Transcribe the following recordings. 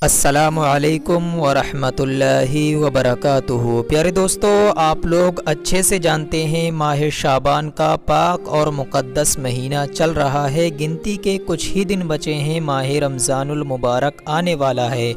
अस्सलामुअलैकुम वरहमतुल्लाहि वबरकातुहू। प्यारे दोस्तों, आप लोग अच्छे से जानते हैं माह शाबान का पाक और मुक़द्दस महीना चल रहा है। गिनती के कुछ ही दिन बचे हैं, माह रमज़ानुल मुबारक आने वाला है।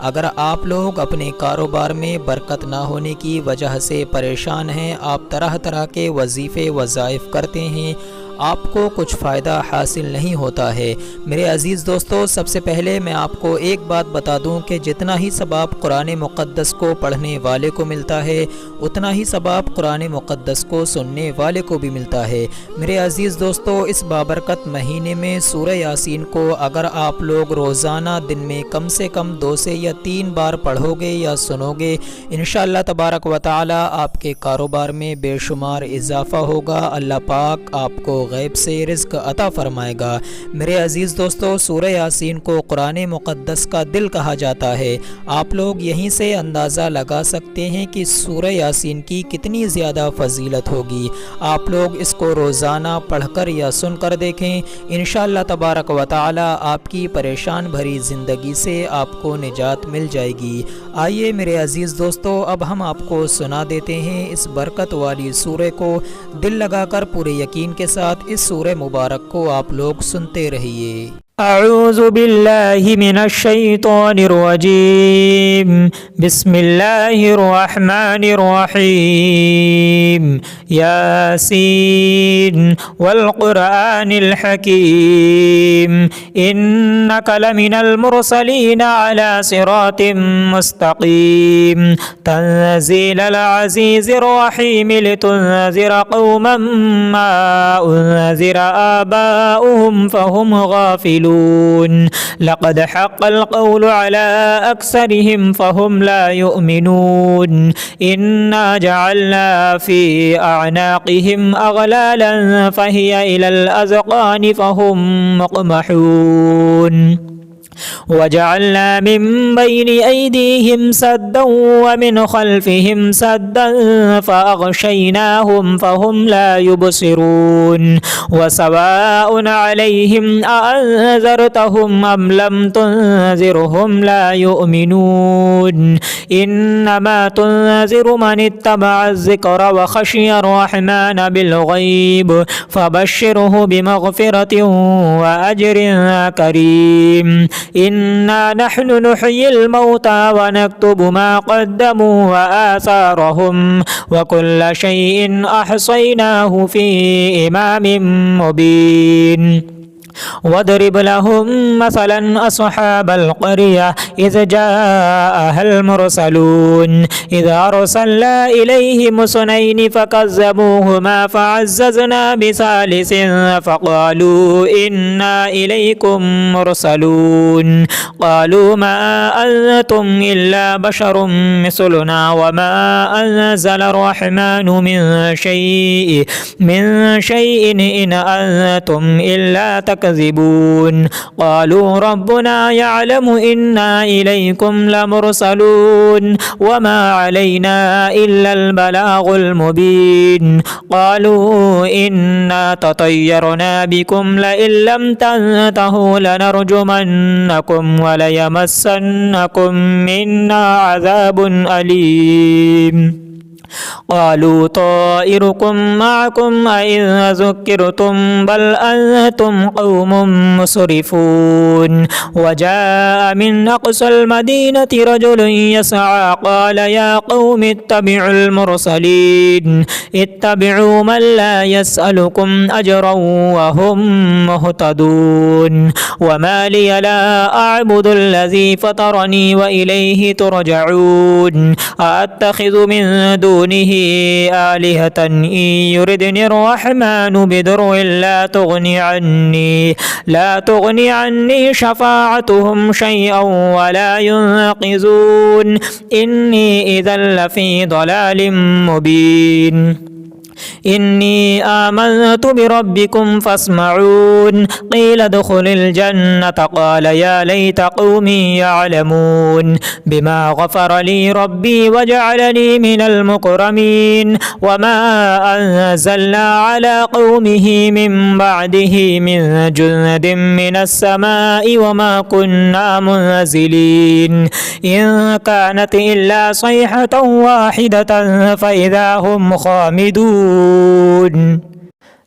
अगर आप लोग अपने कारोबार में बरकत ना होने की वजह से परेशान हैं, आप तरह तरह के वजीफ़े वज़ाइफ करते हैं, आपको कुछ फ़ायदा हासिल नहीं होता है। मेरे अज़ीज़ दोस्तों, सबसे पहले मैं आपको एक बात बता दूं कि जितना ही सवाब कुरान मुक़द्दस को पढ़ने वाले को मिलता है, उतना ही सवाब कुरान मुक़द्दस को सुनने वाले को भी मिलता है। मेरे अज़ीज़ दोस्तों, इस बाबरकत महीने में सूरह यासीन को अगर आप लोग रोज़ाना दिन में कम से कम 2 से या 3 बार पढ़ोगे या सुनोगे, इंशाअल्लाह तबारक व तआला आपके कारोबार में बेशुमार इजाफ़ा होगा। अल्लाह पाक आपको गैब से रिज़्क़ अता फ़रमाएगा। मेरे अज़ीज़ दोस्तों, सूरह यासीन को कुरान मुक़द्दस का दिल कहा जाता है। आप लोग यहीं से अंदाज़ा लगा सकते हैं कि सूरह यासीन की कितनी ज़्यादा फ़जीलत होगी। आप लोग इसको रोज़ाना पढ़कर या सुनकर देखें, इंशाअल्लाह तबारक व तआला आपकी परेशान भरी ज़िंदगी से आपको निजात मिल जाएगी। आइए मेरे अज़ीज़ दोस्तों, अब हम आपको सुना देते हैं इस बरकत वाली सूरह को। दिल लगाकर पूरे यकीन के साथ इस सूरह मुबारक को आप लोग सुनते रहिए। अऊज़ु बिल्लाहि मिनश शैतानिर रजीम। बिस्मिल्लाहिर रहमानिर रहीम। यासीन वल क़ुरआनिल हकीम। इन्नका लमिनल मुरसलीन अला सिरातिम मुस्तक़ीम। तंज़ीलल अज़ीज़िर रहीम लितुनज़िरा क़ौमम मा उनज़िरा आबाउहुम फ़हुम गाफ़िलून। लक़द हक़्क़ल क़ौलु अला अक्सरिहिम फ़हुम ला युमिनून। इन्ना जअलना फ़ी अअनाक़िहिम अग़लालन फ़हिय इलल अज़क़ानि फ़हुम मुक़महून। वजअलना मिन बैनि ऐदीहिम सद्दन वमिन खल्फ़िहिम सद्दन फ़अग़शयनाहुम फ़हुम ला युबसिरून। वसवाउन अलैहिम अअन्ज़रतहुम अम लम तुनज़िरहुम ला युमिनून। इन्नमा तुनज़िरु मन इत्तबअ ज़िक्र व ख़शिय अर्रहमान बिलग़ैब फ़बश्शिरहु बिमग़फ़िरतिन व अज्रिन करीम। इन्ना नहनु नुह्यिल मौता व नक्तुबु मा क़द्दमू व आसारहुम व कुल्ल शैइन अहसैनाहु फ़ी इमामिन मुबीन। वदरिब लहुम मसलन अस्हाबल क़रिया इज़ जाअहल मुरसलून। इज़ अरसलना इलैहिम स्नैनि फ़कज़्ज़बूहुमा फ़अज़्ज़ज़ना बिसालिसिन फ़क़ालू इन्ना इलैकुम मुरसलून। क़ालू मा अंतुम इल्ला बशरुम मिस्लुना व मा अंज़ल अर्रहमानु मिन शैइन इन अंतुम इल्ला तकज़िबून। क़ालू रब्बुना यअलमु इन्ना इलैकुम लमुरसलून व मा अलैना इल्लल बलागुल मुबीन। क़ालू इन्ना ततय्यरना बिकुम लइन लम तंतहू लनरजुमन्नकुम व लयमस्सन्नकुम मिन्ना अज़ाबुन अलीम। क़ालू ताइरुकुम मअकुम अइन ज़ुक्किरतुम बल अंतुम क़ौमुम मुस्रिफून। वजाअ मिन अक़सल मदीनति रजुलुन यसअ क़ाल या क़ौमि इत्तबिउल मुरसलीन। इत्तबिउ मन ला यसअलुकुम अजरन व हुम मुहतदून। वमा लिय ला अअबुदुल लज़ी फ़तरनी व इलैहि तुरजऊन। अअत्तख़िज़ु मिन दूनिहि आलिहतन इन युरिदनि अर्रहमानु बिदुर्रिन ला तुग़नि अन्नी शफ़ाअतुहुम शैअन व ला युनक़िज़ून। इन्नी इज़न लफ़ी ضलालिम मुबीन। إني آمنت بربكم فاسمعون قيل ادخل الجنة قال يا ليت قومي يعلمون بما غفر لي ربي وجعلني من المكرمين وما أنزلنا على قومه من بعده من جند من السماء وما كنا منزلين إن كانت إلا صيحة واحدة فإذا هم خامدون.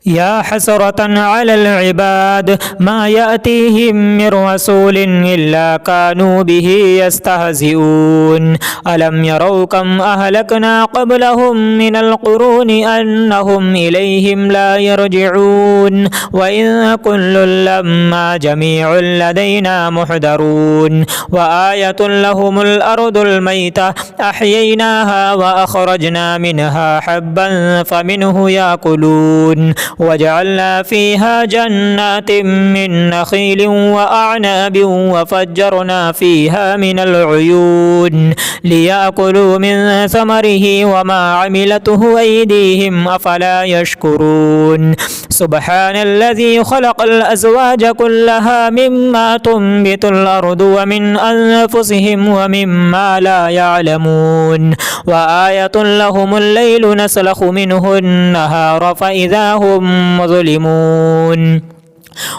يا حسرة على العباد ما يأتيهم من رسول إلا كانوا به يستهزئون ألم يروا كم أهلكنا قبلهم من القرون أنهم إليهم لا يرجعون وإن كل لما جميع لدينا محضرون وآية لهم الأرض الميتة أحييناها وأخرجنا منها حبا فمنه يأكلون وجعلنا فيها جنات من نخيل وأعناب وفجرنا فيها من العيون ليأكلوا من ثمره وما عملته أيديهم أفلا يشكرون سبحان الذي خلق الأزواج كلها مما تنبت الأرض ومن أنفسهم ومما لا يعلمون وآية لهم الليل نسلخ منه النهار فإذا هم مظلمون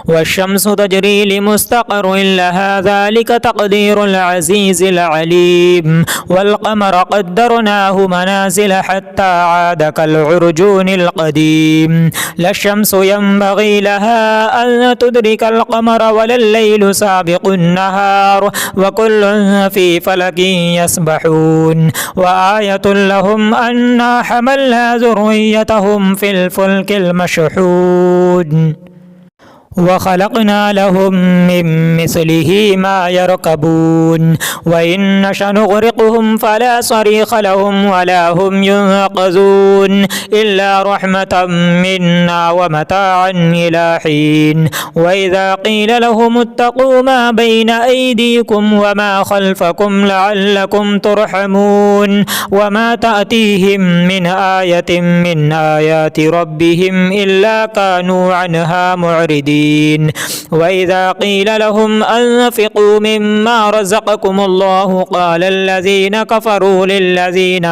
والشمس تجري لمستقر لها ذلك تقدير العزيز العليم والقمر قدرناه منازل حتى عاد كالعرجون القديم لا الشمس ينبغي لها أن تدرك القمر ولا الليل سابق النهار وكل في فلك يسبحون وآية لهم أنا حملنا ذريتهم في الفلك المشحون وخلقنا لهم من مثله ما يركبون وإن نشأ نغرقهم فلا صريخ لهم ولا هم ينقذون إلا رحمة منا ومتاعا إلى حين وإذا قيل لهم اتقوا ما بين أيديكم وما خلفكم لعلكم ترحمون وما تأتيهم من آية من آيات ربهم إلا كانوا عنها معرضين وإذا قيل لهم أنفقوا مما رزقكم الله قال الذين كفروا للذين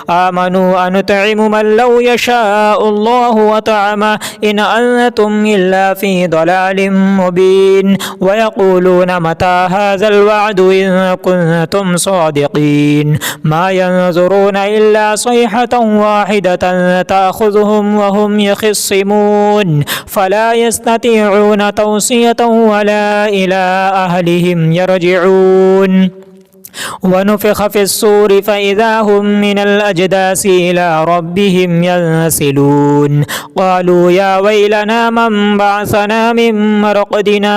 آمنوا أنطعم من لو يشاء الله وطعمه إن أنتم إلا في ضلال مبين ويقولون متى هذا الوعد إن كنتم صادقين ما ينظرون إلا صيحة واحدة تأخذهم وهم يخصمون فلا يستطيعون توصية ولا إلى أهلهم يرجعون ونفخ في الصور فإذا هم من الأجداث إلى ربهم ينسلون قالوا يا ويلنا من بعثنا من مرقدنا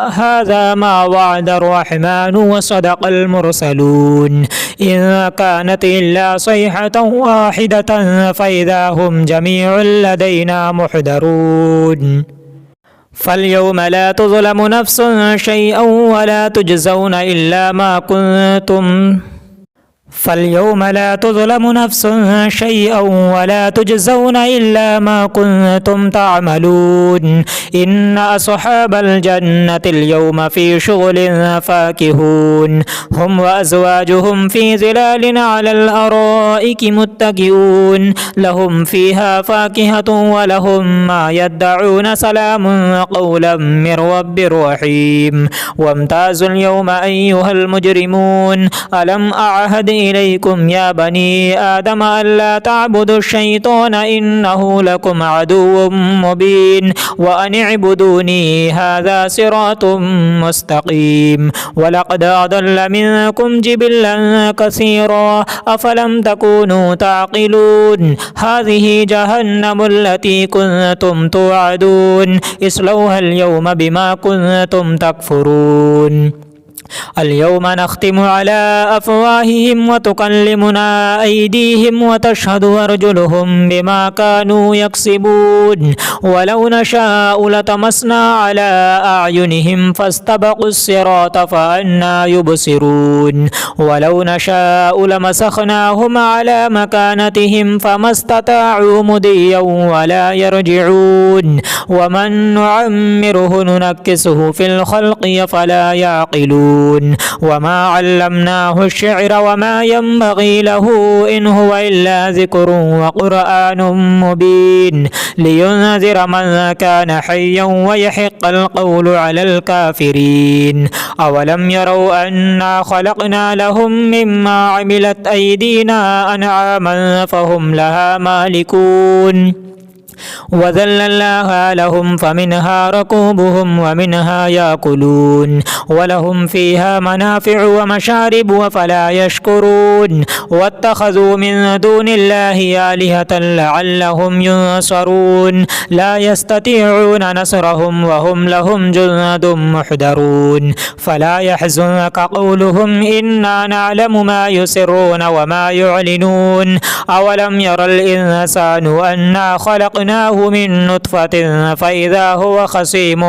هذا ما وعد الرحمن وصدق المرسلون إن كانت إلا صيحة واحدة فإذا هم جميع لدينا محضرون فاليوم لا تظلم نفس شيئا ولا تجزون إلا ما كنتم فاليوم لا تظلم نفس شيئا ولا تجزون إلا ما كنتم تعملون إن أصحاب الجنة اليوم في شغل فاكهون هم وأزواجهم في ظلال على الأرائك متكئون لهم فيها فاكهة ولهم ما يدعون سلام قولا من رب رحيم وامتازوا اليوم أيها المجرمون ألم أعهد إليكم يا بني آدم ألا تعبدوا الشيطان إنه لكم عدو مبين وأن اعبدوني هذا صراط مستقيم ولقد أضل منكم جبلا كثيرا أفلم تكونوا تعقلون هذه جهنم التي كنتم توعدون اصلوها اليوم بما كنتم تكفرون اليوم نختم على أفواههم وتكلمنا أيديهم وتشهد أرجلهم بما كانوا يكسبون ولو نشاء لطمسنا على أعينهم فاستبقوا الصراط فأنى يبصرون ولو نشاء لمسخناهم على مكانتهم فما استطاعوا مضيا ولا يرجعون ومن نعمره ننكسه في الخلق فلا يعقلون وما علمناه الشعر وما ينبغي له إن هو إلا ذكر وقرآن مبين لينذر من كان حيا ويحق القول على الكافرين أولم يروا أنا خلقنا لهم مما عملت أيدينا أنعاما فهم لها مالكون وذللناها لهم فمنها ركوبهم ومنها يأكلون ولهم فيها منافع ومشارب وفلا يشكرون واتخذوا من دون الله آلهة لعلهم ينصرون لا يستطيعون نصرهم وهم لهم جند محضرون فلا يحزنك قولهم إنا نعلم ما يسرون وما يعلنون أولم ير الإنسان أنا خلقناه من نطفة فإذا هو خصيم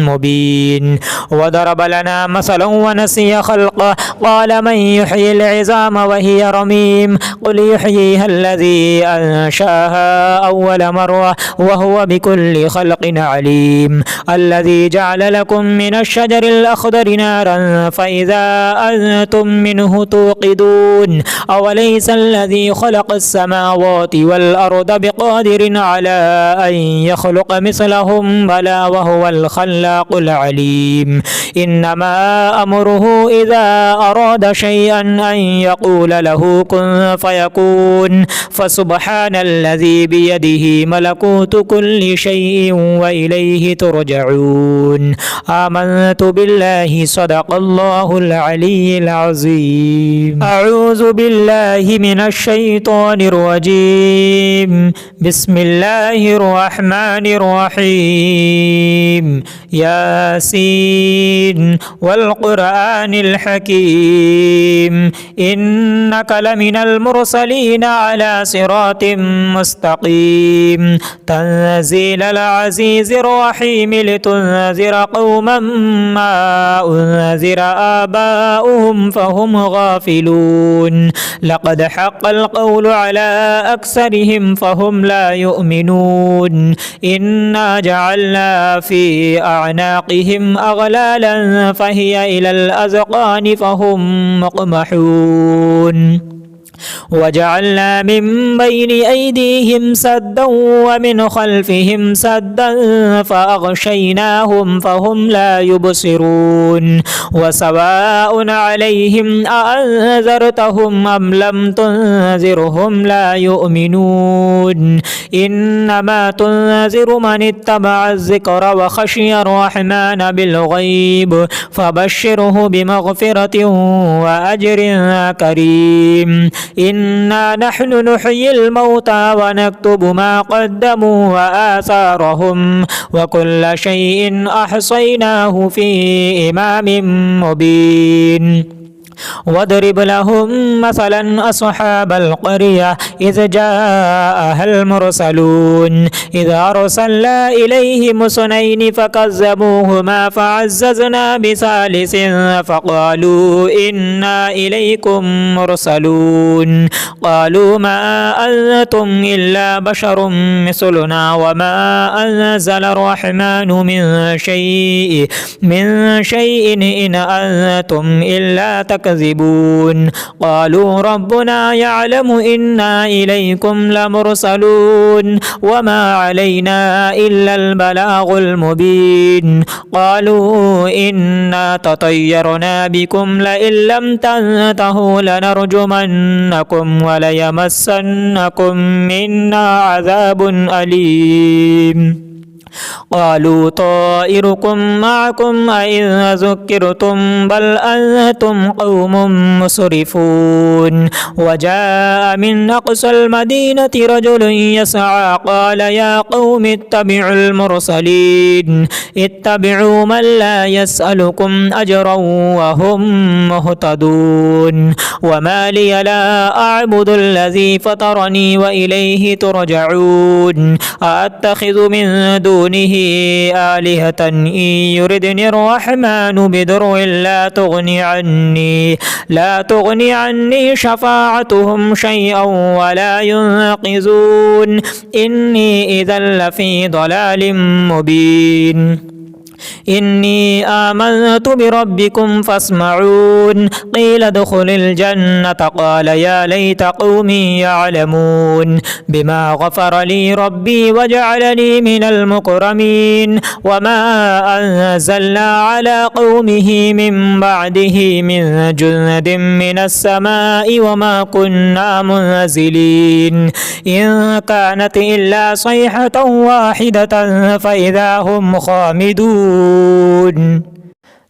مبين وضرب لنا مثلا ونسي خلقه قال من يحيي العظام وهي رميم قل يحييها الذي أنشأها أول مرة وهو بكل خلق عليم الذي جعل لكم من الشجر الأخضر نارا فإذا أنتم منه توقدون أوليس الذي خلق السماوات والأرض بقادر على أن يخلق مثلهم بلى وهو الخلاق العليم إنما أمره إذا أراد شيئا أن يقول له كن فيكون فسبحان الذي بيده ملكوت كل شيء وإليه ترجعون آمنت بالله صدق الله العلي العظيم أعوذ بالله من الشيطان الرجيم بسم الله الرحمن الرحيم ياسين والقرآن الحكيم إنك لمن المرسلين على صراط مستقيم تنزيل العزيز الرحيم لتنذر قوما ما أنذر آباؤهم فهم غافلون لقد حق القول على أكثرهم فهم لا يؤمنون إنا جعلنا في أعناقهم أغلالا فهي إلى الأذقان فهم مقمحون وجعلنا من بين أيديهم سدا ومن خلفهم سدا فأغشيناهم فهم لا يبصرون وسواء عليهم أأنذرتهم أم لم تنذرهم لا يؤمنون إنما تنذر من اتبع الذكر وخشي الرحمن بالغيب فبشره بمغفرة وأجر كريم إنا نحن نحيي الموتى ونكتب ما قدموا وآثارهم وكل شيء أحصيناه في إمام مبين واضرب لهم مثلا أصحاب القرية إذ جاءها المرسلون إذ أرسلنا إليهم اثنين فكذبوهما فعززنا بثالث فقالوا إنا إليكم مرسلون قالوا ما أنتم إلا بشر مثلنا وما أنزل الرحمن من شيء إن أنتم إلا تكذبون قالوا ربنا يعلم إنا إليكم لمرسلون وما علينا إلا البلاغ المبين قالوا إنا تطيرنا بكم لئن لم تنتهوا لنرجمنكم وليمسنكم منا عذاب أليم قالوا طائركم معكم أئن ذكرتم بل أنتم قوم مسرفون وجاء من أقصى المدينة رجل يسعى قال يا قوم اتبعوا المرسلين اتبعوا من لا يسألكم أجرا وهم مهتدون وما لي لا أعبد الذي فطرني وإليه ترجعون أأتخذ من دونه آلهة إن يردني الرحمن بدر لا تغني عني شفاعتهم شيئا ولا ينقذون إني إذا لفي ضلال مبين إني آمنت بربكم فاسمعون قيل ادخل الجنة قال يا ليت قومي يعلمون بما غفر لي ربي وجعلني من المكرمين وما أنزلنا على قومه من بعده من جند من السماء وما كنا منزلين إن كانت إلا صيحة واحدة فإذا هم خامدون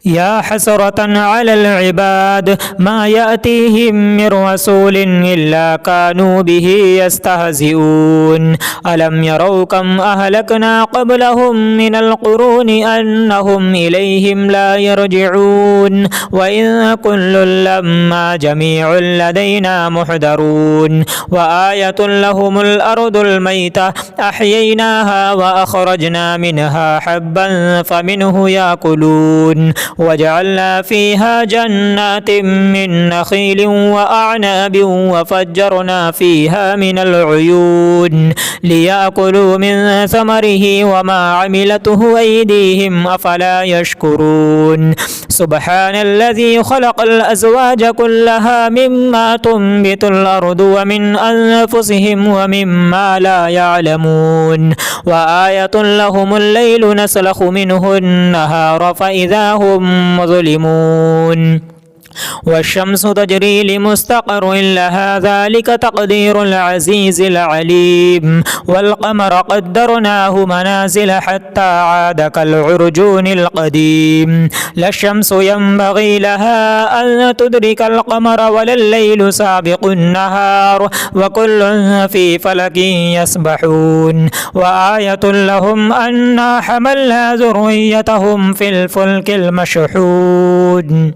يا حسرة على العباد ما يأتيهم من رسول إلا كانوا به يستهزئون ألم يروا كم أهلكنا قبلهم من القرون أنهم إليهم لا يرجعون وإن كل لما جميع لدينا محضرون وآية لهم الأرض الميتة أحييناها وأخرجنا منها حبا فمنه يأكلون وجعلنا فيها جنات من نخيل وأعناب وفجرنا فيها من العيون ليأكلوا من ثمره وما عملته أيديهم أفلا يشكرون سبحان الذي خلق الأزواج كلها مما تنبت الأرض ومن أنفسهم ومما لا يعلمون وآية لهم الليل نسلخ منه النهار فإذا هم مظلمون والشمس تجري لمستقر لها ذلك تقدير العزيز العليم والقمر قدرناه منازل حتى عاد كالعرجون القديم لا الشمس ينبغي لها أن تدرك القمر ولا الليل سابق النهار وكل في فلك يسبحون وآية لهم أنا حملنا ذريتهم في الفلك المشحون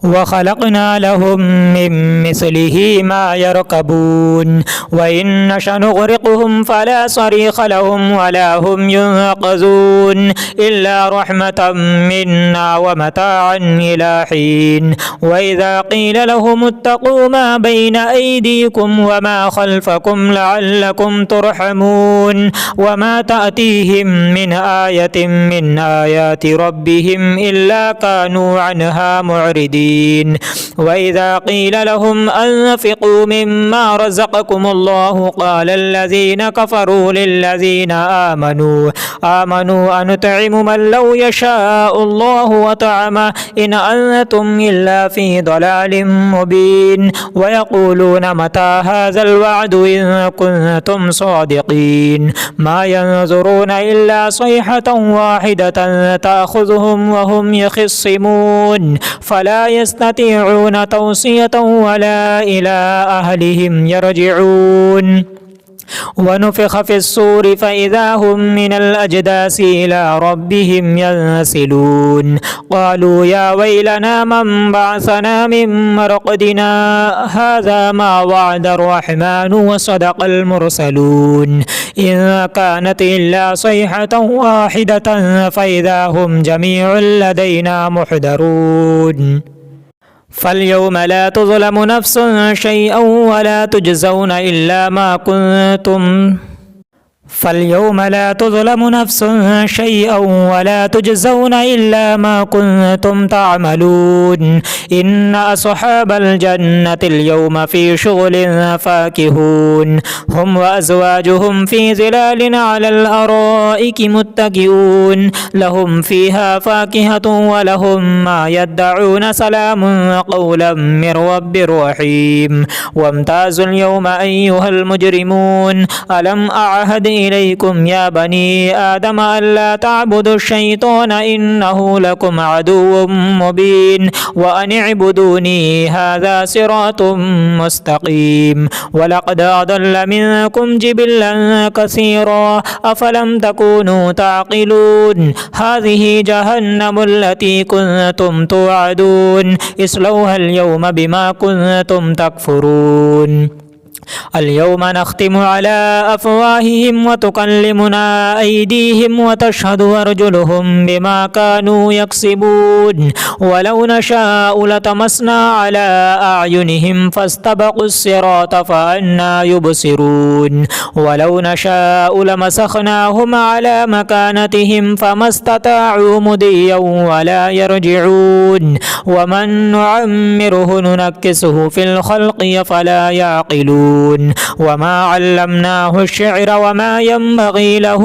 وخلقنا لهم من مثله ما يركبون وإن نشأ نغرقهم فلا صريخ لهم ولا هم ينقذون إلا رحمة منا ومتاعا إلى حين وإذا قيل لهم اتقوا ما بين أيديكم وما خلفكم لعلكم ترحمون وما تأتيهم من آية من آيات ربهم إلا كانوا عنها معرضين وإذا قيل لهم أنفقوا مما رزقكم الله قال الذين كفروا للذين آمنوا أنطعم من لو يشاء الله وطعمه إن أنتم إلا في ضلال مبين ويقولون متى هذا الوعد إن كنتم صادقين ما ينظرون إلا صيحة واحدة تأخذهم وهم يخصمون فلا يستطيعون توصية ولا إلى أهلهم يرجعون ونفخ في الصور فإذا هم من الأجداث إلى ربهم ينسلون قالوا يا ويلنا من بعثنا من مرقدنا هذا ما وعد الرحمن وصدق المرسلون إن كانت إلا صيحة واحدة فإذا هم جميع لدينا محضرون فاليوم لا تظلم نفس شيئا ولا تجزون إلا ما كنتم فاليوم لا تظلم نفس شيئا ولا تجزون إلا ما كنتم تعملون إن أصحاب الجنة اليوم في شغل فاكهون هم وأزواجهم في ظلال على الأرائك متكئون لهم فيها فاكهة ولهم ما يدعون سلام قولا من رب رحيم وامتازوا اليوم أيها المجرمون ألم أعهد إليكم يا بني آدم ألا تعبدوا الشيطان إنه لكم عدو مبين وأن اعبدوني هذا صراط مستقيم ولقد أضل منكم جبلا كثيرا أفلم تكونوا تعقلون هذه جهنم التي كنتم توعدون اصلوها اليوم بما كنتم تكفرون اليوم نختم على أفواههم وتكلمنا أيديهم وتشهد أرجلهم بما كانوا يكسبون ولو نشاء لطمسنا على أعينهم فاستبقوا الصراط فأنى يبصرون ولو نشاء لمسخناهم على مكانتهم فما استطاعوا مضيا ولا يرجعون ومن نعمره ننكسه في الخلق فلا يعقلون وما علمناه الشعر وما ينبغي له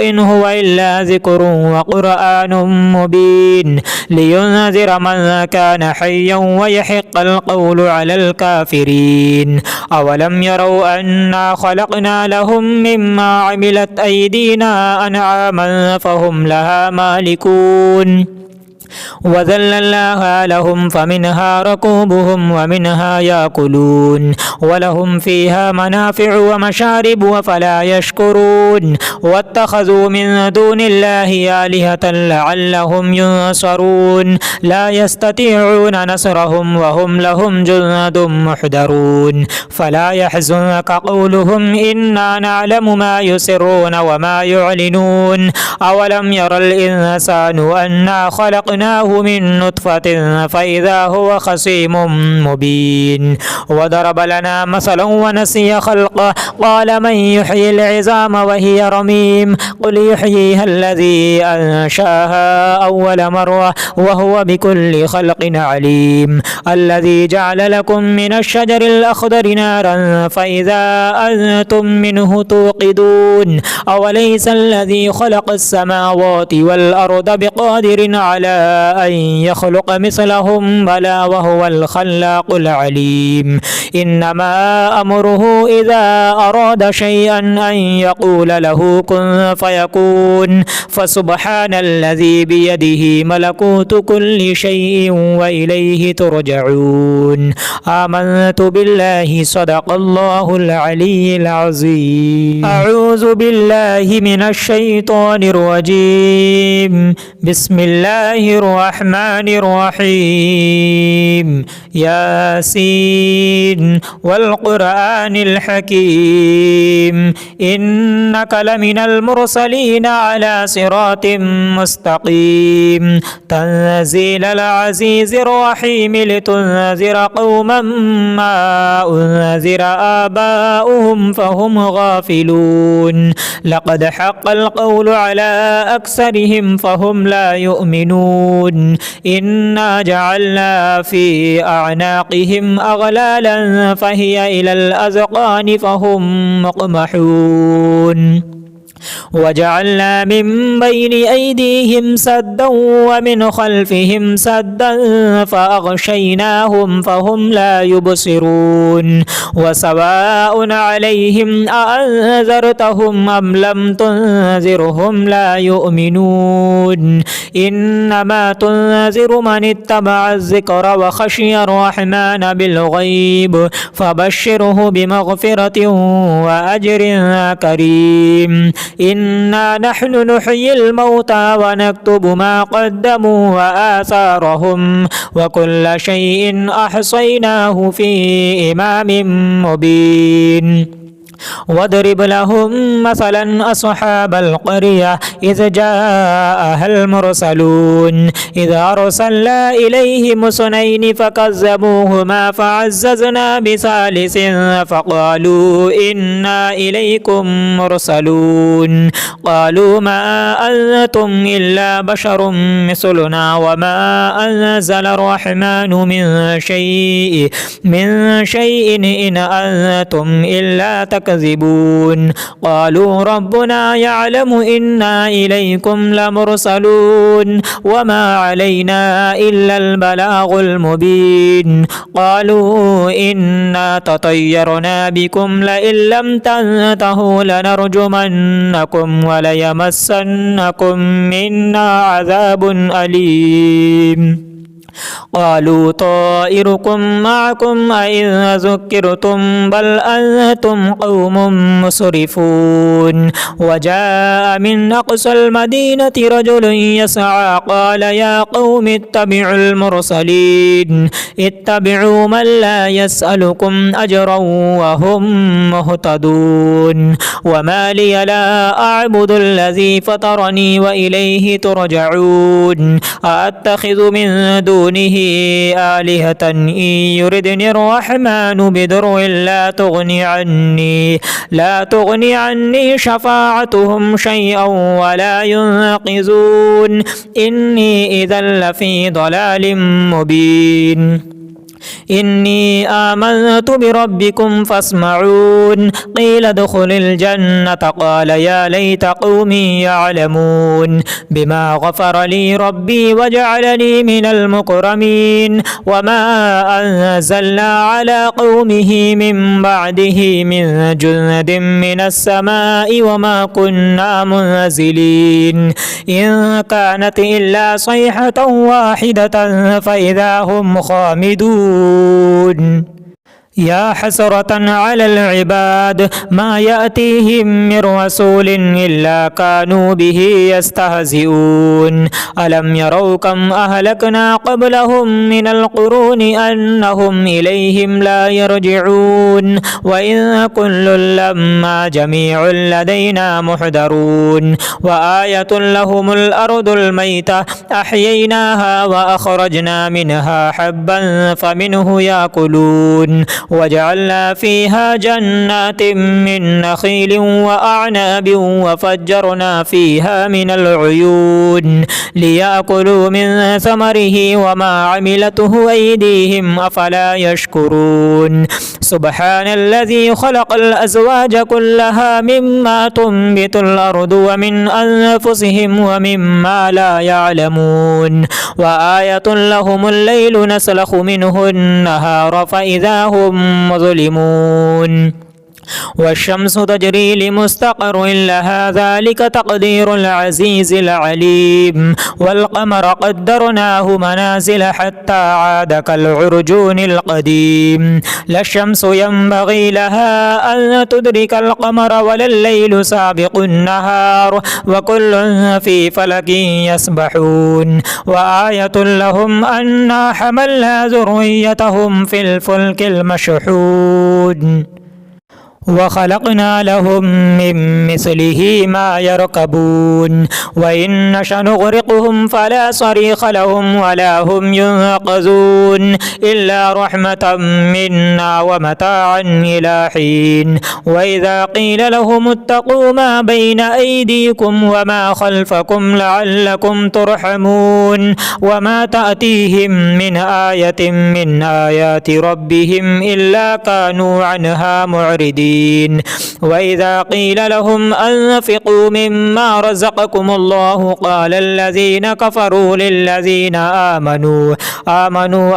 إن هو إلا ذكر وقرآن مبين لينذر من كان حيا ويحق القول على الكافرين أولم يروا أنا خلقنا لهم مما عملت أيدينا أنعاما فهم لها مالكون وذللناها لهم فمنها ركوبهم ومنها يأكلون ولهم فيها منافع ومشارب وفلا يشكرون واتخذوا من دون الله آلهة لعلهم ينصرون لا يستطيعون نصرهم وهم لهم جند محضرون فلا يحزنك قولهم إنا نعلم ما يسرون وما يعلنون أولم ير الإنسان أنا خلقناه من نطفة فإذا هو خصيم مبين وضرب لنا مثلا ونسي خلقه قال من يحيي العظام وهي رميم قل يحييها الذي أنشاها أول مرة وهو بكل خلق عليم الذي جعل لكم من الشجر الأخضر نارا فإذا أنتم منه توقدون أوليس الذي خلق السماوات والأرض بقادر على أن يخلق مثلهم بلى وهو الخلاق العليم إنما أمره إذا أراد شيئا أن يقول له كن فيكون فسبحان الذي بيده ملكوت كل شيء وإليه ترجعون آمنت بالله صدق الله العلي العظيم أعوذ بالله من الشيطان الرجيم بسم الله الرحمن الرحيم ياسين والقرآن الحكيم إنك لمن المرسلين على صراط مستقيم تنزيل العزيز الرحيم لتنذر قوما ما أنذر آباؤهم فهم غافلون لقد حق القول على أكثرهم فهم لا يؤمنون إنا جعلنا في أعناقهم أغلالا فهي إلى الأذقان فهم مقمحون وجعلنا من بين أيديهم سدا ومن خلفهم سدا فأغشيناهم فهم لا يبصرون وسواء عليهم أأنذرتهم أم لم تنذرهم لا يؤمنون إنما تنذر من اتبع الذكر وخشي الرحمن بالغيب فبشره بمغفرة وأجر كريم إنا نحن نحيي الموتى ونكتب ما قدموا وآثارهم وكل شيء أحصيناه في إمام مبين واضرب لهم مثلا أصحاب القرية إذ جاءها المرسلون إذ أرسلنا إليهم اثنين فكذبوهما فعززنا بثالث فقالوا إنا إليكم مرسلون قالوا ما أنتم إلا بشر مثلنا وما أنزل الرحمن من شيء إن أنتم إلا تكذبون يكذبون قالوا ربنا يعلم إنا إليكم لمرسلون وما علينا إلا البلاغ المبين قالوا إنا تطيرنا بكم لئن لم تنتهوا لنرجمنكم وليمسنكم منا عذاب أليم قالوا طائركم معكم أئن ذكرتم بل أنتم قوم مسرفون وجاء من أقصى المدينة رجل يسعى قال يا قوم اتبعوا المرسلين اتبعوا من لا يسألكم أجرا وهم مهتدون وما لي لا أعبد الذي فطرني وإليه ترجعون أأتخذ من دونه آلهة إن يردني الرحمن بدر لا تغني عني شفاعتهم شيئا ولا ينقذون إني إذا لفي ضلال مبين إني آمنت بربكم فاسمعون قيل ادخل الجنة قال يا ليت قومي يعلمون بما غفر لي ربي وجعلني من المكرمين وما أنزلنا على قومه من بعده من جند من السماء وما كنا منزلين إن كانت إلا صيحة واحدة فإذا هم خامدون يا حسرة على العباد ما يأتيهم من رسول إلا كانوا به يستهزئون ألم يروا كم أهلكنا قبلهم من القرون أنهم إليهم لا يرجعون وإن كل لما جميع لدينا محضرون وآية لهم الأرض الميتة أحييناها وأخرجنا منها حبا فمنه يأكلون وجعلنا فيها جنات من نخيل وأعناب وفجرنا فيها من العيون ليأكلوا من ثمره وما عملته أيديهم أفلا يشكرون سبحان الذي خلق الأزواج كلها مما تنبت الأرض ومن أنفسهم ومما لا يعلمون وآية لهم الليل نسلخ منه النهار فإذا هم مظلمون والشمس تجري لمستقر لها ذلك تقدير العزيز العليم والقمر قدرناه منازل حتى عاد كالعرجون القديم لا الشمس ينبغي لها أن تدرك القمر ولا الليل سابق النهار وكل في فلك يسبحون وآية لهم أنا حملنا ذريتهم في الفلك المشحون وخلقنا لهم من مثله ما يركبون وإن نشأ نغرقهم فلا صريخ لهم ولا هم ينقذون إلا رحمة منا ومتاعا إلى حين وإذا قيل لهم اتقوا ما بين أيديكم وما خلفكم لعلكم ترحمون وما تأتيهم من آية من آيات ربهم إلا كانوا عنها معرضين وإذا قيل لهم أنفقوا مما رزقكم الله قال الذين كفروا للذين آمنوا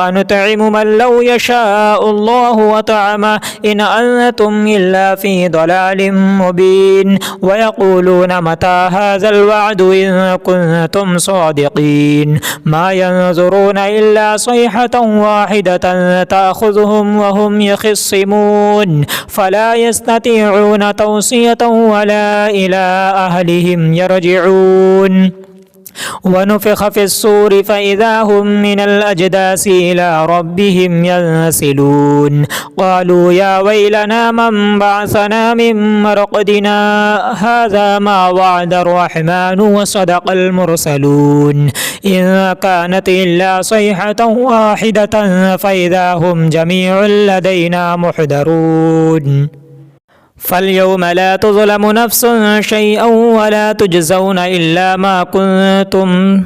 أنطعم من لو يشاء الله وطعمه إن أنتم إلا في ضلال مبين ويقولون متى هذا الوعد إن كنتم صادقين ما ينظرون إلا صيحة واحدة تأخذهم وهم يخصمون فلا يستطيعون توصية ولا إلى أهلهم يرجعون ونفخ في الصور فإذا هم من الأجداث إلى ربهم ينسلون قالوا يا ويلنا من بعثنا من مرقدنا هذا ما وعد الرحمن وصدق المرسلون إن كانت إلا صيحة واحدة فإذا هم جميع لدينا محضرون فاليوم لا تظلم نفس شيئا ولا تجزون إلا ما كنتم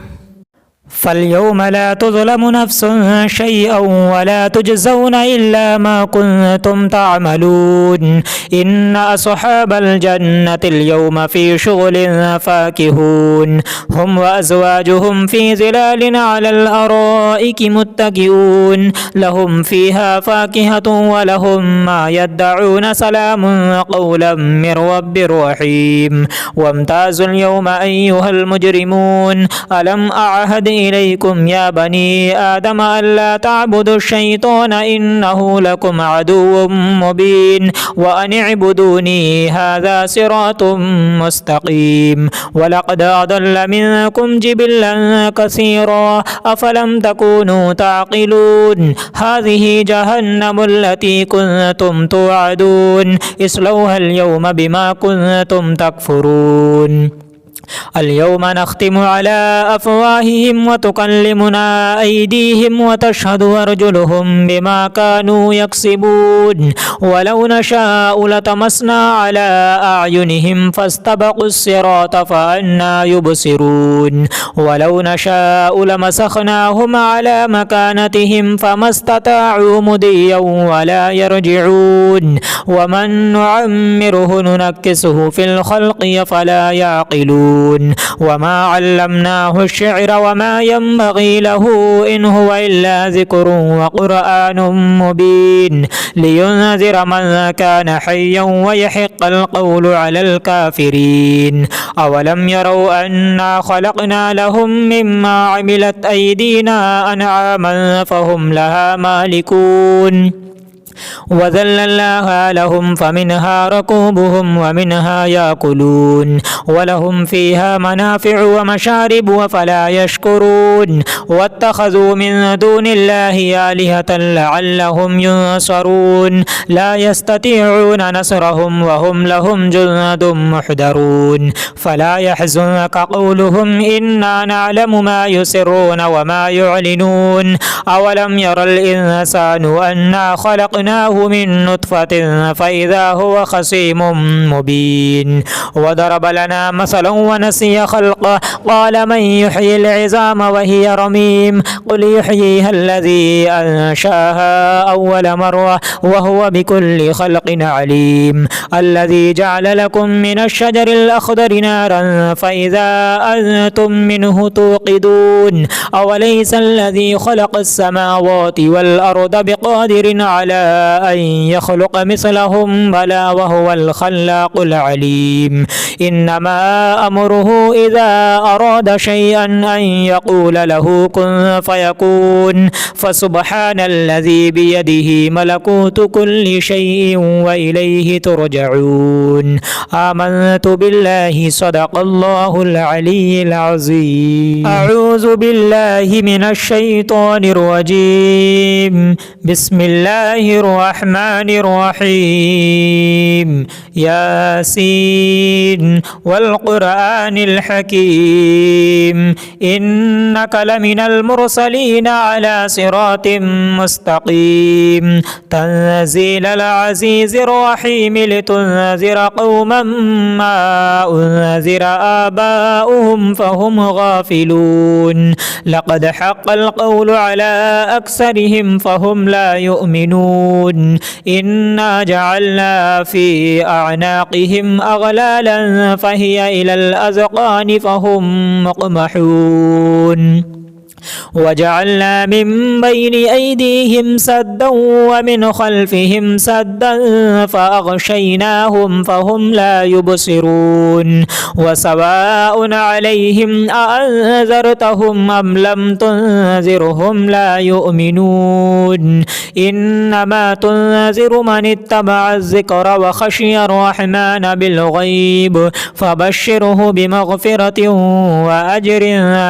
فاليوم لا تظلم نفس شيئا ولا تجزون إلا ما كنتم تعملون إن أصحاب الجنة اليوم في شغل فاكهون هم وأزواجهم في ظلال على الأرائك متكئون لهم فيها فاكهة ولهم ما يدعون سلام قولا من رب رحيم وامتازوا اليوم أيها المجرمون ألم أعهد إليكم يا بني آدم ألا تعبدوا الشيطان إنه لكم عدو مبين وأن اعبدوني هذا صراط مستقيم ولقد أضل منكم جبلا كثيرا أفلم تكونوا تعقلون هذه جهنم التي كنتم توعدون اصلوها اليوم بما كنتم تكفرون اليوم نختم على أفواههم وتكلمنا أيديهم وتشهد أرجلهم بما كانوا يكسبون ولو نشاء لطمسنا على أعينهم فاستبقوا الصراط فأنى يبصرون ولو نشاء لمسخناهم على مكانتهم فما استطاعوا مضيا ولا يرجعون ومن نعمره ننكسه في الخلق فلا يعقلون وما علمناه الشعر وما ينبغي له إن هو إلا ذكر وقرآن مبين لينذر من كان حيا ويحق القول على الكافرين أولم يروا أنا خلقنا لهم مما عملت أيدينا أنعاما فهم لها مالكون وذللناها لهم فمنها ركوبهم ومنها يأكلون ولهم فيها منافع ومشارب وفلا يشكرون واتخذوا من دون الله آلهة لعلهم ينصرون لا يستطيعون نصرهم وهم لهم جند محضرون فلا يحزنك قولهم إنا نعلم ما يسرون وما يعلنون أولم ير الإنسان أنا خلقناه من نطفة فإذا هو خصيم مبين وضرب لنا مثلا ونسي خلقه قال من يحيي العظام وهي رميم قل يحييها الذي أنشاها أول مرة وهو بكل خلق عليم الذي جعل لكم من الشجر الأخضر نارا فإذا أنتم منه توقدون أوليس الذي خلق السماوات والأرض بقادر على أن يخلق مثلهم بلى وهو الخلاق العليم إنما أمره إذا أراد شيئا أن يقول له كن فيكون فسبحان الذي بيده ملكوت كل شيء وإليه ترجعون آمنت بالله صدق الله العلي العظيم أعوذ بالله من الشيطان الرجيم بسم الله الرحمن الرحيم ياسين والقرآن الحكيم إنك لمن المرسلين على صراط مستقيم تنزيل العزيز الرحيم لتنذر قوما ما أنذر آباؤهم فهم غافلون لقد حق القول على أكثرهم فهم لا يؤمنون إنا جعلنا في أعناقهم أغلالا فهي إلى الأذقان فهم مقمحون وجعلنا من بين أيديهم سدا ومن خلفهم سدا فأغشيناهم فهم لا يبصرون وسواء عليهم أأنذرتهم أم لم تنذرهم لا يؤمنون إنما تنذر من اتبع الذكر وخشي الرحمن بالغيب فبشره بمغفرة وأجر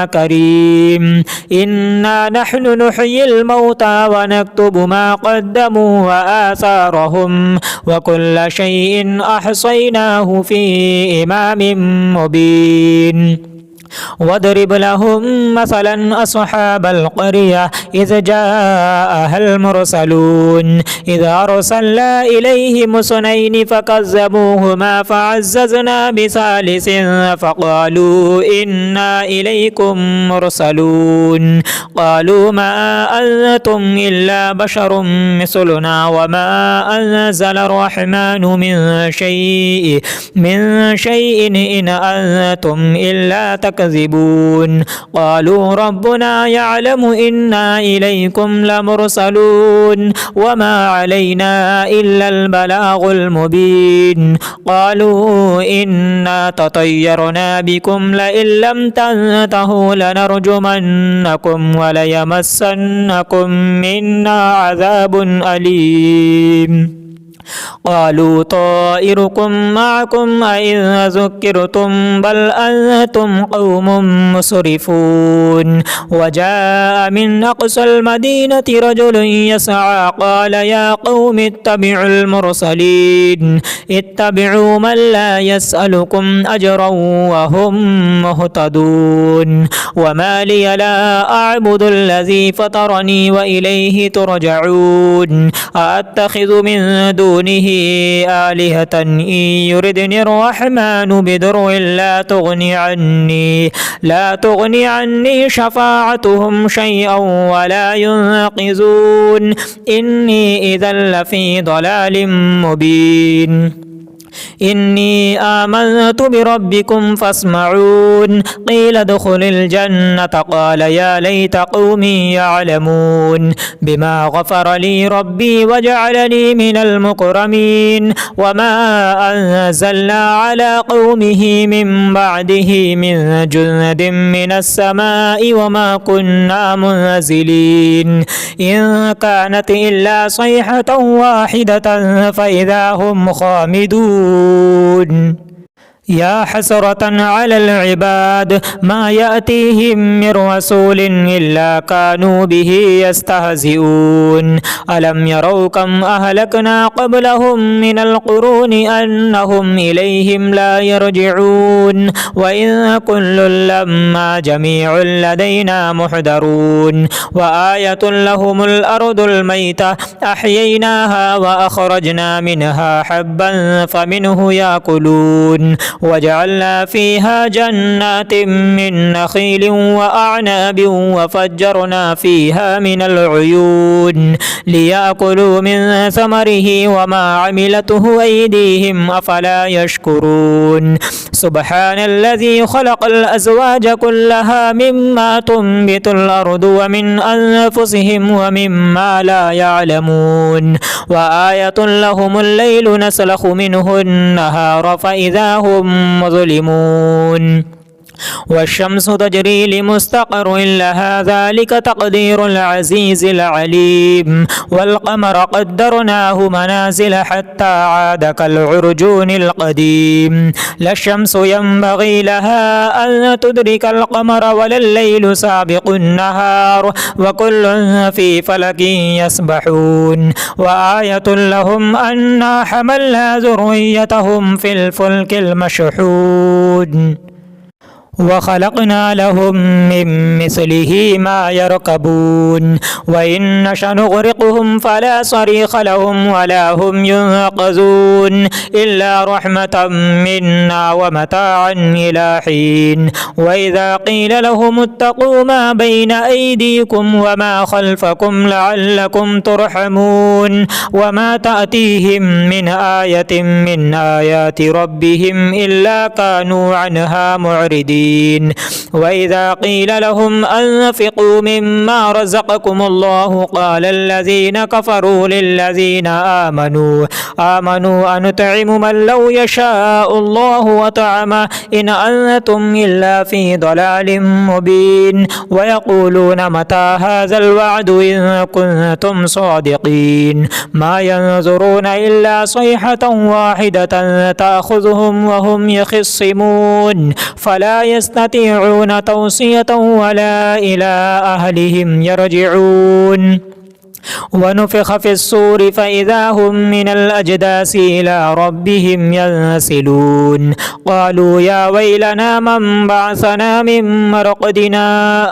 كريم إنا نحن نحيي الموتى ونكتب ما قدموا وآثارهم وكل شيء أحصيناه في إمام مبين واضرب لهم مثلا أصحاب القرية إذ جاءها المرسلون إذ أرسلنا إليهم اثنين فكذبوهما فعززنا بثالث فقالوا إنا إليكم مرسلون قالوا ما أنتم إلا بشر مثلنا وما أنزل الرحمن من شيء إن أنتم إلا تكذبون قالوا ربنا يعلم إنا إليكم لمرسلون وما علينا إلا البلاغ المبين قالوا إنا تطيرنا بكم لئن لم تنتهوا لنرجمنكم وليمسنكم منا عذاب أليم قالوا طائركم معكم أئن ذكرتم بل أنتم قوم مسرفون وجاء من أقصى المدينة رجل يسعى قال يا قوم اتبعوا المرسلين اتبعوا من لا يسألكم أجرا وهم مهتدون وما لي لا أعبد الذي فطرني وإليه ترجعون أأتخذ من دونه آلهة إن يردني الرحمن بدر لا تغني عني شفاعتهم شيئا ولا ينقذون إني إذا لفي ضلال مبين إني آمنت بربكم فاسمعون قيل ادخل الجنة قال يا ليت قومي يعلمون بما غفر لي ربي وجعلني من المكرمين وما أنزلنا على قومه من بعده من جند من السماء وما كنا منزلين إن كانت إلا صيحة واحدة فإذا هم خامدون يا حسرة على العباد ما يأتيهم من رسول إلا كانوا به يستهزئون ألم يروا كم أهلكنا قبلهم من القرون أنهم إليهم لا يرجعون وإن كل لما جميع لدينا محضرون وآية لهم الأرض الميتة أحييناها وأخرجنا منها حبا فمنه يأكلون وجعلنا فيها جنات من نخيل وأعناب وفجرنا فيها من العيون ليأكلوا من ثمره وما عملته أيديهم أفلا يشكرون سبحان الذي خلق الأزواج كلها مما تنبت الأرض ومن أنفسهم ومما لا يعلمون وآية لهم الليل نسلخ منه النهار فإذا هم مظلمون والشمس تجري لمستقر لها ذلك تقدير العزيز العليم والقمر قدرناه منازل حتى عاد كالعرجون القديم لا الشمس ينبغي لها أن تدرك القمر ولا الليل سابق النهار وكل في فلك يسبحون وآية لهم أنا حملنا ذريتهم في الفلك المشحون وخلقنا لهم من مثله ما يركبون وإن نشأ نغرقهم فلا صريخ لهم ولا هم ينقذون إلا رحمة منا ومتاعا إلى حين وإذا قيل لهم اتقوا ما بين أيديكم وما خلفكم لعلكم ترحمون وما تأتيهم من آية من آيات ربهم إلا كانوا عنها معرضين وإذا قيل لهم أنفقوا مما رزقكم الله قال الذين كفروا للذين آمنوا أنطعم من لو يشاء الله وطعمه إن أنتم إلا في ضلال مبين ويقولون متى هذا الوعد إن كنتم صادقين ما ينظرون إلا صيحة واحدة تأخذهم وهم يخصمون فلا يستطيعون توصية ولا إلى أهلهم يرجعون ونفخ في الصور فإذا هم من الأجداث إلى ربهم ينسلون قالوا يا ويلنا من بعثنا من مرقدنا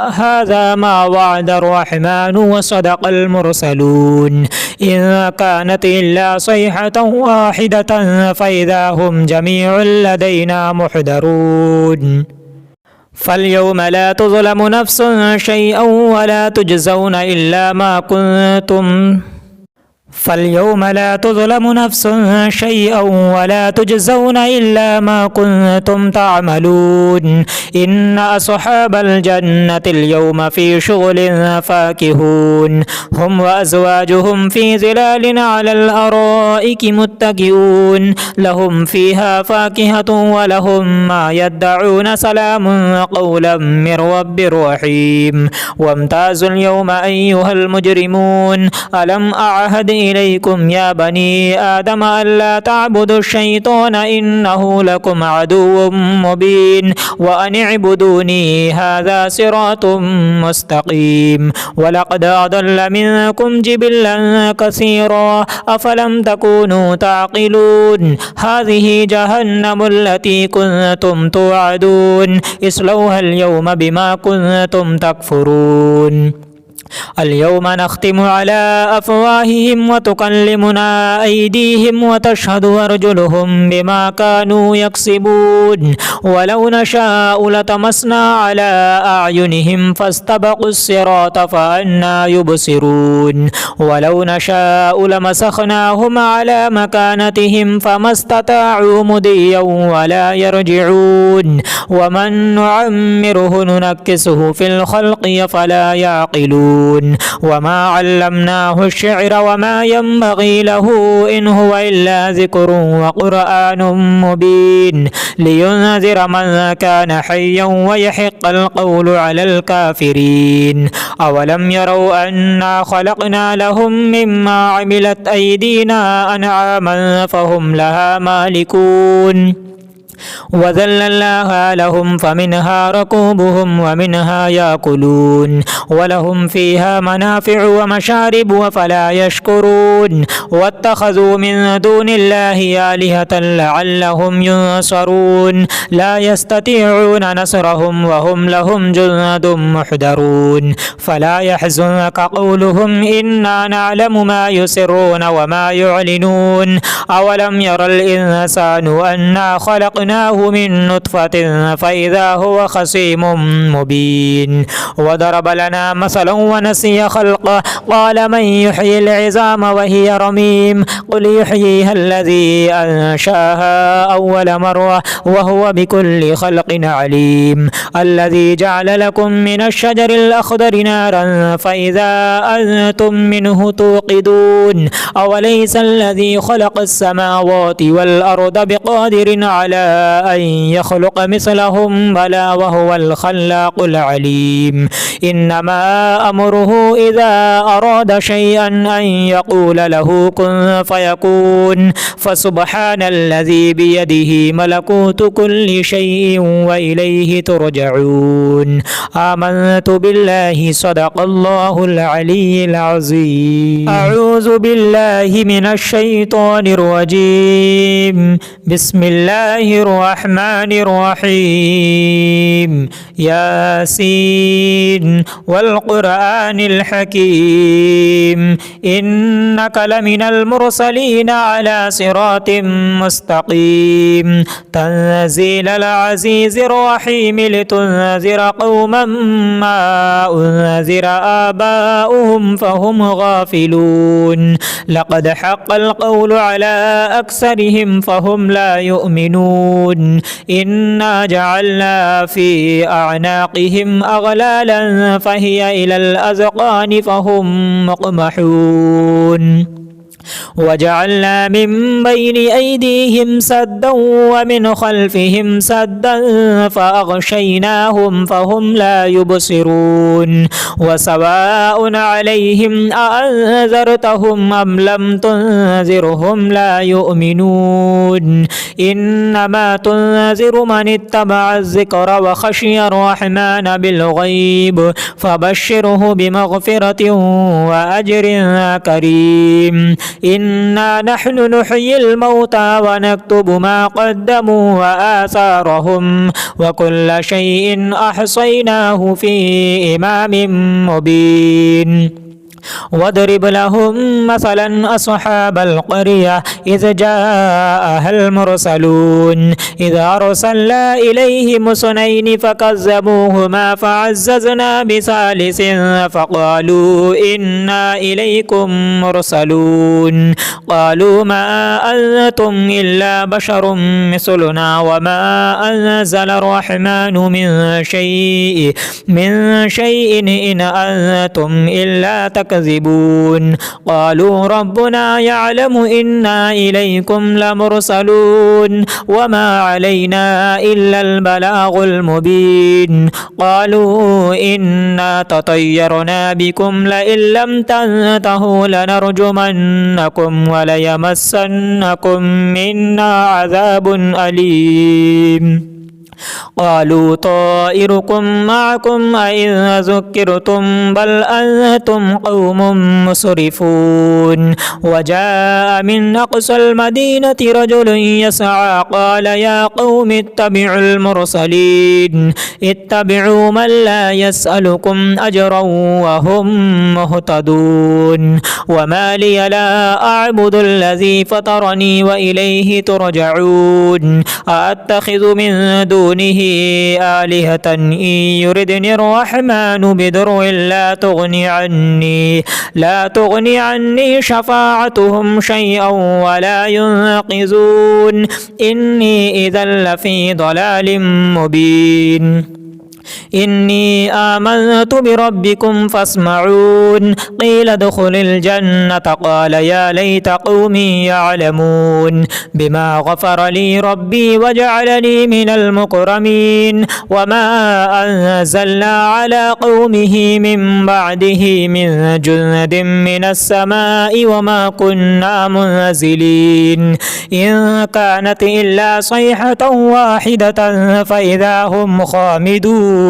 هذا ما وعد الرحمن وصدق المرسلون إن كانت إلا صيحة واحدة فإذا هم جميع لدينا محضرون فاليوم لا تظلم نفس شيئا ولا تجزون إلا ما كنتم فاليوم لا تظلم نفس شيئا ولا تجزون إلا ما كنتم تعملون إن أصحاب الجنة اليوم في شغل فاكهون هم وأزواجهم في ظلال على الأرائك متكئون لهم فيها فاكهة ولهم ما يدعون سلام قولا من رب رحيم وامتازوا اليوم أيها المجرمون ألم أعهد إليكم يا بني آدم ألا تعبدوا الشيطان إنه لكم عدو مبين وأن اعبدوني هذا صراط مستقيم ولقد أضل منكم جبلا كثيرا أفلم تكونوا تعقلون هذه جهنم التي كنتم توعدون اصلوها اليوم بما كنتم تكفرون اليوم نختم على أفواههم وتكلمنا أيديهم وتشهد أرجلهم بما كانوا يكسبون ولو نشاء لطمسنا على أعينهم فاستبقوا الصراط فأنى يبصرون ولو نشاء لمسخناهم على مكانتهم فما استطاعوا مضيا ولا يرجعون ومن نعمره ننكسه في الخلق فلا يعقلون وما علمناه الشعر وما ينبغي له إن هو إلا ذكر وقرآن مبين لينذر من كان حيا ويحق القول على الكافرين أولم يروا أنا خلقنا لهم مما عملت أيدينا أنعاما فهم لها مالكون وذللناها لهم فمنها ركوبهم ومنها يأكلون ولهم فيها منافع ومشارب وفلا يشكرون واتخذوا من دون الله آلهة لعلهم ينصرون لا يستطيعون نصرهم وهم لهم جند محضرون فلا يحزنك قولهم إنا نعلم ما يسرون وما يعلنون أولم ير الإنسان أنا خلقناه من نطفة فإذا هو خصيم مبين وضرب لنا مثلا ونسي خلقه قال من يحيي العظام وهي رميم قل يحييها الذي أنشاها أول مرة وهو بكل خلق عليم الذي جعل لكم من الشجر الأخضر نارا فإذا أنتم منه توقدون أوليس الذي خلق السماوات والأرض بقادر على أن يخلق مثلهم بلى وهو الخلاق العليم إنما أمره إذا أراد شيئا أن يقول له كن فيكون فسبحان الذي بيده ملكوت كل شيء وإليه ترجعون آمنت بالله صدق الله العلي العظيم أعوذ بالله من الشيطان الرجيم بسم الله الرحمن الرحيم ياسين والقرآن الحكيم إنك لمن المرسلين على صراط مستقيم تنزيل العزيز الرحيم لتنذر قوما ما أنذر آباؤهم فهم غافلون لقد حق القول على أكثرهم فهم لا يؤمنون إنا جعلنا في أعناقهم أغلالا فهي إلى الأذقان فهم مقمحون وجعلنا من بين أيديهم سدا ومن خلفهم سدا فأغشيناهم فهم لا يبصرون وسواء عليهم أأنذرتهم أم لم تنذرهم لا يؤمنون إنما تنذر من اتبع الذكر وخشي الرحمن بالغيب فبشره بمغفرة وأجر كريم إنا نحن نحيي الموتى ونكتب ما قدموا وآثارهم وكل شيء أحصيناه في إمام مبين واضرب لهم مثلا أصحاب القرية إذ جاءها المرسلون إذ أرسلنا إليهم اثنين فكذبوهما فعززنا بثالث فقالوا إنا إليكم مرسلون قالوا ما أنتم إلا بشر مثلنا وما أنزل الرحمن من شيء إن أنتم إلا تكذبون قالوا ربنا يعلم إنا إليكم لمرسلون وما علينا إلا البلاغ المبين قالوا إنا تطيرنا بكم لئن لم تنتهوا لنرجمنكم وليمسنكم منا عذاب أليم قالوا طائركم معكم أئن ذكرتم بل أنتم قوم مسرفون وجاء من أقصى المدينة رجل يسعى قال يا قوم اتبعوا المرسلين اتبعوا من لا يسألكم أجرا وهم مهتدون وما لي لا أعبد الذي فطرني وإليه ترجعون أأتخذ من دونه آلهة إن يردني الرحمن بدر لا تغني عني شفاعتهم شيئا ولا ينقذون إني إذا لفي ضلال مبين إني آمنت بربكم فاسمعون قيل ادخل الجنة قال يا ليت قومي يعلمون بما غفر لي ربي وجعلني من المكرمين وما أنزلنا على قومه من بعده من جند من السماء وما كنا منزلين إن كانت إلا صيحة واحدة فإذا هم خامدون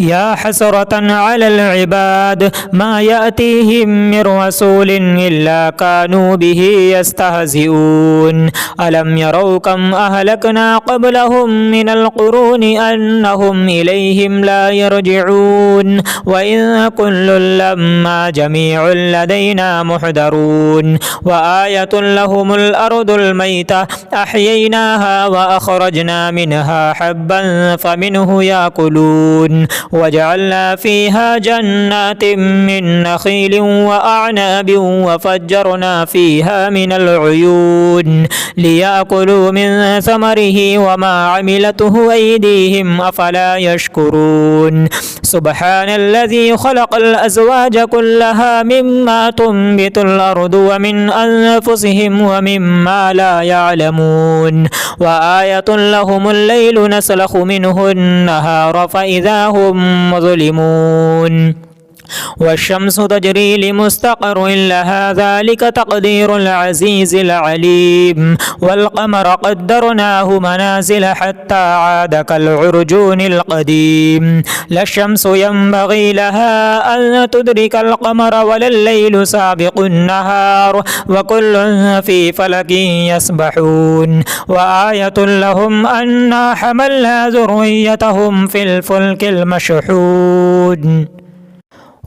يا حسرة على العباد ما يأتيهم من رسول إلا كانوا به يستهزئون ألم يروا كم أهلكنا قبلهم من القرون أنهم إليهم لا يرجعون وإن كل لما جميع لدينا محضرون وآية لهم الأرض الميتة أحييناها وأخرجنا منها حبا فمنه يأكلون وجعلنا فيها جنات من نخيل وأعناب وفجرنا فيها من العيون ليأكلوا من ثمره وما عملته أيديهم أفلا يشكرون سبحان الذي خلق الأزواج كلها مما تنبت الأرض ومن أنفسهم ومما لا يعلمون وآية لهم الليل نسلخ منه النهار فإذا هم مظلمون والشمس تجري لمستقر لها ذلك تقدير العزيز العليم والقمر قدرناه منازل حتى عاد كالعرجون القديم لا الشمس ينبغي لها أن تدرك القمر ولا الليل سابق النهار وكل في فلك يسبحون وآية لهم أنا حملنا ذريتهم في الفلك المشحون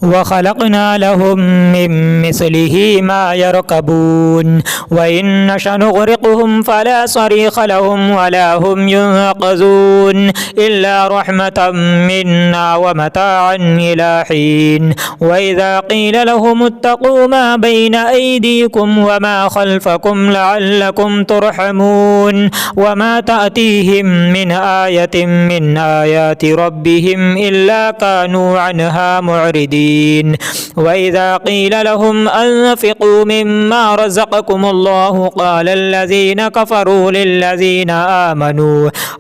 وخلقنا لهم من مثله ما يركبون وإن نشأ نغرقهم فلا صريخ لهم ولا هم ينقذون إلا رحمة منا ومتاعا إلى حين وإذا قيل لهم اتقوا ما بين أيديكم وما خلفكم لعلكم ترحمون وما تأتيهم من آية من آيات ربهم إلا كانوا عنها معرضين مبين. وإذا قيل لهم أنفقوا مما رزقكم الله قال الذين كفروا للذين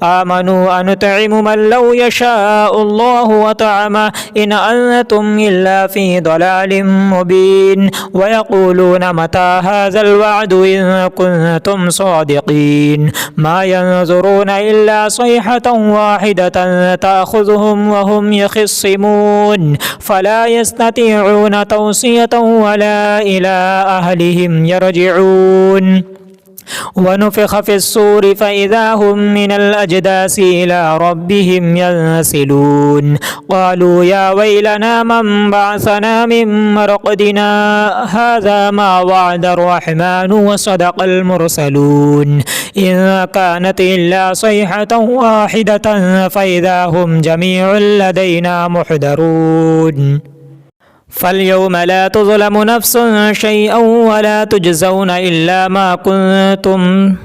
آمنوا أنطعم من لو يشاء الله وطعمه إن أنتم إلا في ضلال مبين. ويقولون متى هذا الوعد إن كنتم صادقين ما ينظرون إلا صيحة واحدة تأخذهم وهم يخصمون فلا يستطيعون توصية ولا إلى أهلهم يرجعون. ونفخ في الصور فإذا هم من الأجداث إلى ربهم ينسلون قالوا يا ويلنا من بعثنا من مرقدنا هذا ما وعد الرحمن وصدق المرسلون إن كانت إلا صيحة واحدة فإذا هم جميع لدينا محضرون. فاليوم لا تظلم نفس شيئا ولا تجزون إلا ما كنتم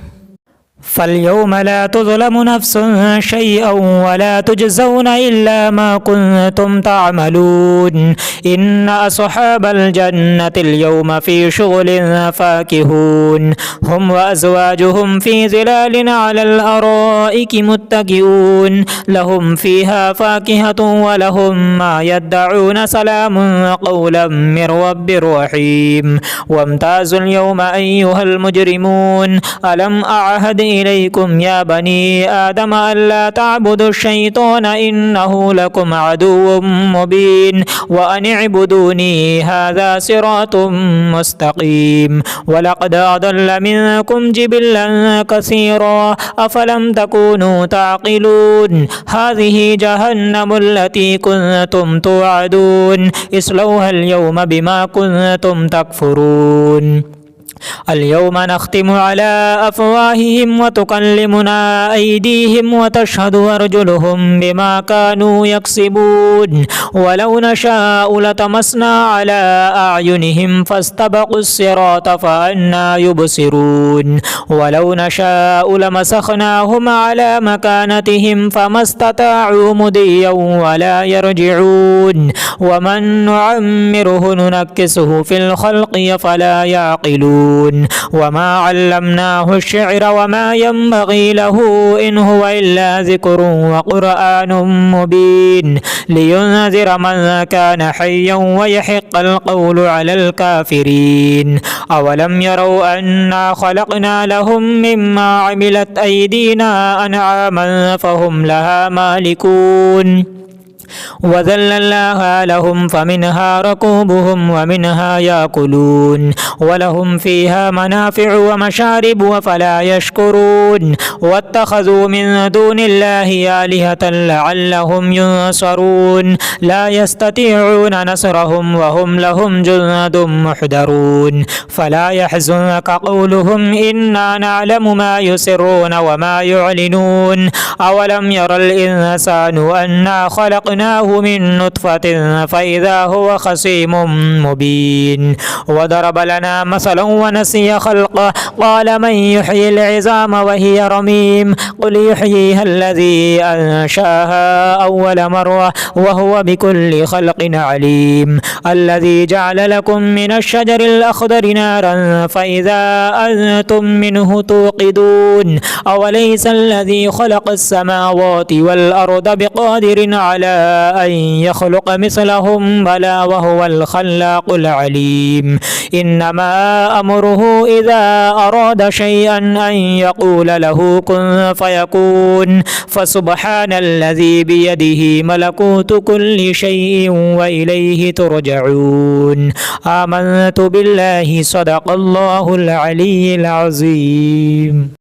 فاليوم لا تظلم نفس شيئا ولا تجزون إلا ما كنتم تعملون إن أصحاب الجنة اليوم في شغل فاكهون هم وأزواجهم في ظلال على الأرائك متكئون لهم فيها فاكهة ولهم ما يدعون سلام قولا من رب رحيم. وامتازوا اليوم أيها المجرمون ألم أعهد إليكم يا بني آدم ألا تعبدوا الشيطان إنه لكم عدو مبين وأن اعبدوني هذا صراط مستقيم. ولقد أضل منكم جبلا كثيرا أفلم تكونوا تعقلون هذه جهنم التي كنتم توعدون اصلوها اليوم بما كنتم تكفرون. اليوم نختم على أفواههم وتكلمنا أيديهم وتشهد أرجلهم بما كانوا يكسبون ولو نشاء لطمسنا على أعينهم فاستبقوا الصراط فأنى يبصرون ولو نشاء لمسخناهم على مكانتهم فما استطاعوا مضيا ولا يرجعون ومن نعمره ننكسه في الخلق فلا يعقلون وما علمناه الشعر وما ينبغي له إن هو إلا ذكر وقرآن مبين لينذر من كان حيا ويحق القول على الكافرين. أولم يروا أنا خلقنا لهم مما عملت أيدينا أنعاما فهم لها مالكون وذللناها لهم فمنها ركوبهم ومنها يأكلون ولهم فيها منافع ومشارب وفلا يشكرون واتخذوا من دون الله آلهة لعلهم ينصرون لا يستطيعون نصرهم وهم لهم جند محضرون. فلا يحزنك قولهم إنا نعلم ما يسرون وما يعلنون أولم ير الإنسان أنا خلقناه من نطفة فإذا هو خصيم مبين. وضرب لنا مثلا ونسي خلقه قال من يحيي العظام وهي رميم قل يحييها الذي أنشاها أول مرة وهو بكل خلق عليم. الذي جعل لكم من الشجر الأخضر نارا فإذا أنتم منه توقدون أوليس الذي خلق السماوات والأرض بقادر على أن يخلق مثلهم بلى وهو الخلاق العليم. إنما أمره إذا أراد شيئا أن يقول له كن فيكون فسبحان الذي بيده ملكوت كل شيء وإليه ترجعون. آمنت بالله صدق الله العلي العظيم.